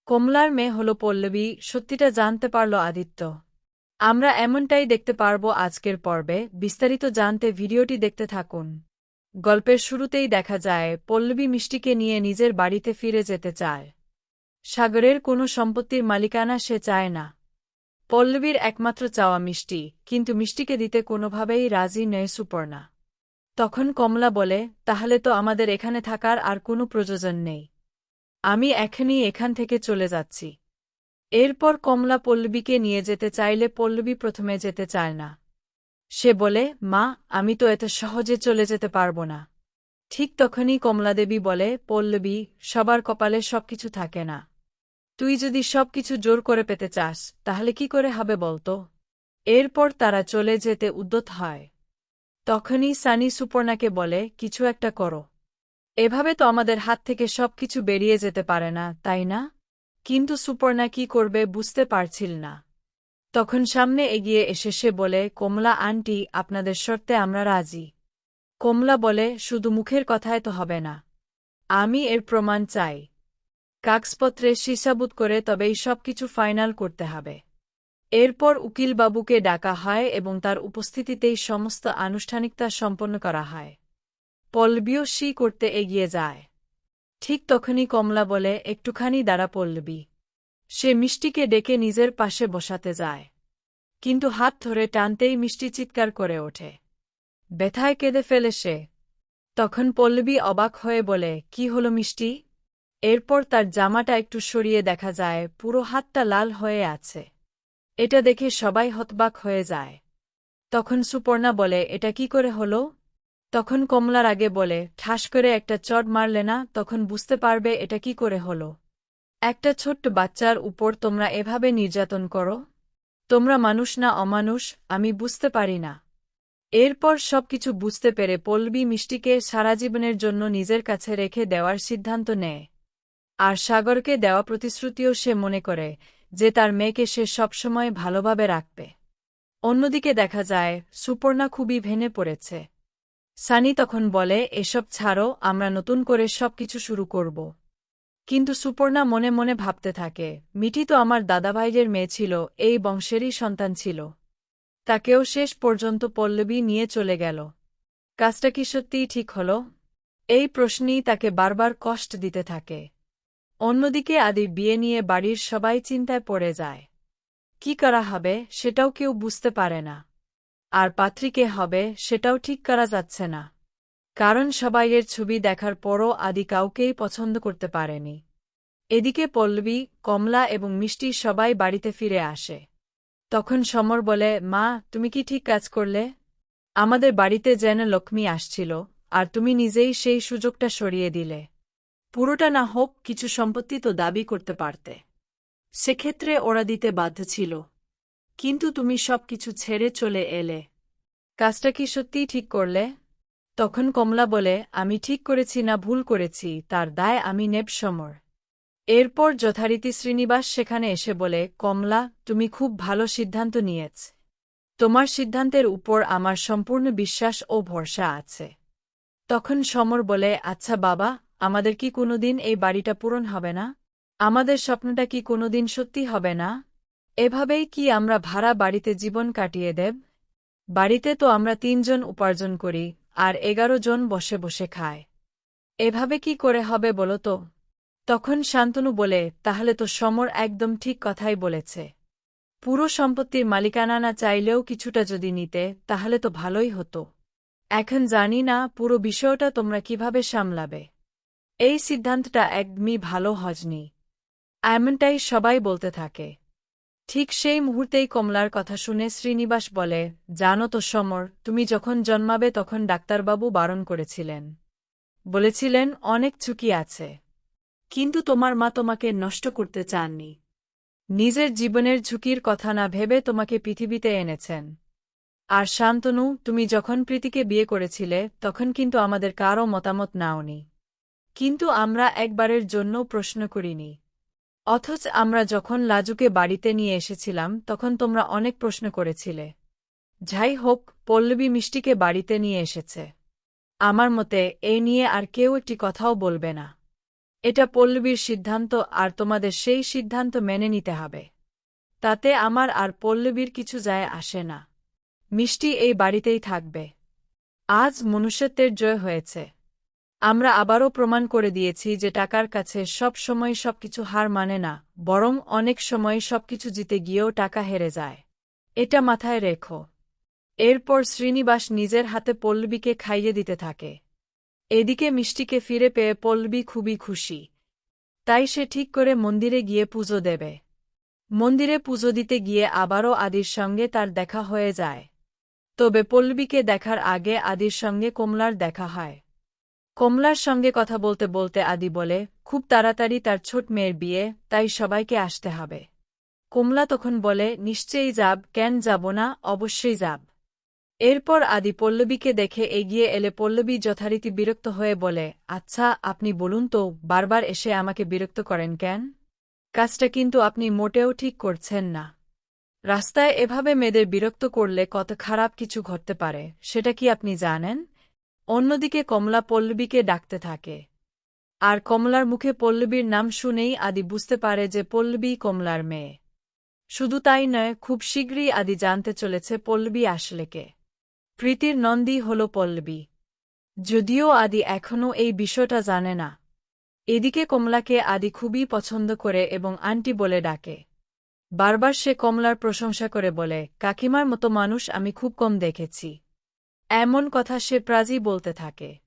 কমলার মেয়ে হল পল্লবী, সত্যিটা জানতে পারল আদিত্য। আমরা এমনটাই দেখতে পারব আজকের পর্বে। বিস্তারিত জানতে ভিডিওটি দেখতে থাকুন। গল্পের শুরুতেই দেখা যায় পল্লবী মিষ্টিকে নিয়ে নিজের বাড়িতে ফিরে যেতে চায়। সাগরের কোনো সম্পত্তির মালিকানা সে চায় না। পল্লবীর একমাত্র চাওয়া মিষ্টি, কিন্তু মিষ্টিকে দিতে কোনোভাবেই রাজি নয় সুপর্ণা। তখন কমলা বলে, তাহলে তো আমাদের এখানে থাকার আর কোনো প্রয়োজন নেই। আমি এখনই এখান থেকে চলে যাচ্ছি। এরপর কমলা পল্লবীকে নিয়ে যেতে চাইলে পল্লবী প্রথমে যেতে চায় না। সে বলে, মা, আমি তো এত সহজে চলে যেতে পারব না। ঠিক তখনই কমলাদেবী বলে, পল্লবী, সবার কপালে সবকিছু থাকে না। তুই যদি সবকিছু জোর করে পেতে চাস, তাহলে কি করে হবে বলতো? এরপর তারা চলে যেতে উদ্যত হয়। তখনই সানি সুপর্ণাকে বলে, কিছু একটা করো। এভাবে তো আমাদের হাত থেকে সবকিছু বেরিয়ে যেতে পারে না, তাই না? কিন্তু সুপর্ণা কি করবে বুঝতে পারছিল না। তখন সামনে এগিয়ে এসে সে বলে, কমলা আন্টি, আপনাদের শর্তে আমরা রাজি। কমলা বলে, শুধু মুখের কথায় তো হবে না। আমি এর প্রমাণ চাই। কাগজপত্রে সিসাবুত করে তবেই সবকিছু ফাইনাল করতে হবে। এরপর উকিলবাবুকে ডাকা হয় এবং তার উপস্থিতিতেই সমস্ত আনুষ্ঠানিকতা সম্পন্ন করা হয়। পল্লবীও করতে এগিয়ে যায়। ঠিক তখনই কমলা বলে, একটুখানি দাঁড়া পল্লবী। সে মিষ্টিকে ডেকে নিজের পাশে বসাতে যায়। কিন্তু হাত ধরে টানতেই মিষ্টি চিৎকার করে ওঠে। ব্যথায় কেঁদে ফেলে সে। তখন পল্লবী অবাক হয়ে বলে, কি হলো মিষ্টি? এরপর তার জামাটা একটু সরিয়ে দেখা যায় পুরো হাতটা লাল হয়ে আছে। এটা দেখে সবাই হতবাক হয়ে যায়। তখন সুপর্ণা বলে, এটা কি করে হলো? তখন কমলার আগে বলে, ঠাস করে একটা চড় মারলে না, তখন বুঝতে পারবে এটা কি করে হলো। একটা ছোট্ট বাচ্চার উপর তোমরা এভাবে নির্যাতন করো? তোমরা মানুষ না অমানুষ, আমি বুঝতে পারি না। এরপর সবকিছু বুঝতে পেরে পল্লবী মিষ্টিকে সারা জীবনের জন্য নিজের কাছে রেখে দেওয়ার সিদ্ধান্ত নেয়। আর সাগরকে দেওয়া প্রতিশ্রুতিও সে মনে করে যে তার মেয়েকে সে সবসময় ভালোভাবে রাখবে। অন্যদিকে দেখা যায় সুপর্ণা খুবই ভেঙে পড়েছে। সানি তখন বলে, এসব ছাড়ো, আমরা নতুন করে সবকিছু শুরু করব। কিন্তু সুপর্ণা মনে মনে ভাবতে থাকে, মিঠি তো আমার দাদাভাইয়ের মেয়ে ছিল, এই বংশেরই সন্তান ছিল। তাকেও শেষ পর্যন্ত পল্লবী নিয়ে চলে গেল। কাজটা কি সত্যিই ঠিক হল? এই প্রশ্নই তাকে বারবার কষ্ট দিতে থাকে। অন্যদিকে আদির বিয়ে নিয়ে বাড়ির সবাই চিন্তায় পড়ে যায়। কি করা হবে সেটাও কেউ বুঝতে পারে না। আর পাত্রী কে হবে সেটাও ঠিক করা যাচ্ছে না। কারণ সবাইয়ের ছবি দেখার পরও আদি কাউকেই পছন্দ করতে পারেনি। এদিকে পল্লবী, কমলা এবং মিষ্টি সবাই বাড়িতে ফিরে আসে। তখন সমর বলে, মা, তুমি কি ঠিক কাজ করলে? আমাদের বাড়িতে যেন লক্ষ্মী আসছিল, আর তুমি নিজেই সেই সুযোগটা সরিয়ে দিলে। পুরোটা না হোক, কিছু সম্পত্তি তো দাবি করতে পারতে। সেক্ষেত্রে ওরা দিতে বাধ্য ছিল। কিন্তু তুমি সবকিছু ছেড়ে চলে এলে। কাজটা কি সত্যিই ঠিক করলে? তখন কমলা বলে, আমি ঠিক করেছি না ভুল করেছি তার দায় আমি নেব সমর। এরপর যথারীতি শ্রীনিবাস সেখানে এসে বলে, কমলা, তুমি খুব ভালো সিদ্ধান্ত নিয়েছ। তোমার সিদ্ধান্তের উপর আমার সম্পূর্ণ বিশ্বাস ও ভরসা আছে। তখন সমর বলে, আচ্ছা বাবা, আমাদের কি কোনোদিন এই বাড়িটা পূরণ হবে না? আমাদের স্বপ্নটা কি কোনোদিন সত্যি হবে না? এভাবেই কি আমরা ভাড়া বাড়িতে জীবন কাটিয়ে দেব? বাড়িতে তো আমরা 3 জন উপার্জন করি, আর 11 জন বসে বসে খায়। এভাবে কি করে হবে বলো তো? তখন শান্তনু বলে, তাহলে তো সমর একদম ঠিক কথাই বলেছে। পুরো সম্পত্তির মালিকানা না চাইলেও কিছুটা যদি নিতে, তাহলে তো ভালোই হতো। এখন জানি না পুরো বিষয়টা তোমরা কিভাবে সামলাবে। এই সিদ্ধান্তটা একদমই ভালো হয়নি। এমনটাই সবাই বলতে থাকে। ঠিক সেই মুহূর্তেই কমলার কথা শুনে শ্রীনিবাস বলে, জানো তো সমর, তুমি যখন জন্মাবে তখন ডাক্তারবাবু বারণ করেছিলেন। বলেছিলেন অনেক ঝুঁকি আছে। কিন্তু তোমার মা তোমাকে নষ্ট করতে চাননি। নিজের জীবনের ঝুঁকির কথা না ভেবে তোমাকে পৃথিবীতে এনেছেন। আর শান্তনু, তুমি যখন প্রীতিকে বিয়ে করেছিলে তখন কিন্তু আমাদের কারও মতামত নাওনি। কিন্তু আমরা একবারের জন্য প্রশ্ন করিনি। অথচ আমরা যখন লাজুকে বাড়িতে নিয়ে এসেছিলাম তখন তোমরা অনেক প্রশ্ন করেছিলে। যাই হোক, পল্লবী মিষ্টিকে বাড়িতে নিয়ে এসেছে। আমার মতে এই নিয়ে আর কেউ একটি কথাও বলবে না। এটা পল্লবীর সিদ্ধান্ত আর তোমাদের সেই সিদ্ধান্ত মেনে নিতে হবে। তাতে আমার আর পল্লবীর কিছু যায় আসে না। মিষ্টি এই বাড়িতেই থাকবে। আজ মনুষ্যত্বের জয় হয়েছে। আমরা আবারও প্রমাণ করে দিয়েছি যে টাকার কাছে সব সময় সবকিছু হার মানে না, বরং অনেক সময় সবকিছু জিতে গিয়েও টাকা হেরে যায়। এটা মাথায় রেখো। এরপর শ্রীনিবাস নিজের হাতে পল্লবীকে খাইয়ে দিতে থাকে। এদিকে মিষ্টিকে ফিরে পেয়ে পল্লবী খুবই খুশি। তাই সে ঠিক করে মন্দিরে গিয়ে পুজো দেবে। মন্দিরে পুজো দিতে গিয়ে আবারও আদির সঙ্গে তার দেখা হয়ে যায়। তবে পল্লবীকে দেখার আগে আদির সঙ্গে কমলার দেখা হয়। কমলার সঙ্গে কথা বলতে বলতে আদি বলে, খুব তাড়াতাড়ি তার ছোট মেয়ের বিয়ে, তাই সবাইকে আসতে হবে। কমলা তখন বলে, নিশ্চয়ই যাব, কেন যাব না, অবশ্যই যাব। এরপর আদি পল্লবীকে দেখে এগিয়ে এলে পল্লবী যথারীতি বিরক্ত হয়ে বলে, আচ্ছা আপনি বলুন তো, বারবার এসে আমাকে বিরক্ত করেন কেন? কাজটা কিন্তু আপনি মোটেও ঠিক করছেন না। রাস্তায় এভাবে মেয়েদের বিরক্ত করলে কত খারাপ কিছু ঘটতে পারে, সেটা কি আপনি জানেন? অন্যদিকে কমলা পল্লবীকে ডাকতে থাকে। আর কমলার মুখে পল্লবীর নাম শুনেই আদি বুঝতে পারে যে পল্লবী কমলার মেয়ে। শুধু তাই নয়, খুব শীঘ্রই আদি জানতে চলেছে পল্লবী আসলে কে। প্রীতির নন্দী হল পল্লবী। যদিও আদি এখনও এই বিষয়টা জানে না। এদিকে কমলাকে আদি খুবই পছন্দ করে এবং আন্টি বলে ডাকে। বারবার সে কমলার প্রশংসা করে বলে, কাকিমার মতো মানুষ আমি খুব কম দেখেছি। এমন কথা সে প্রায়ই বলতে থাকে।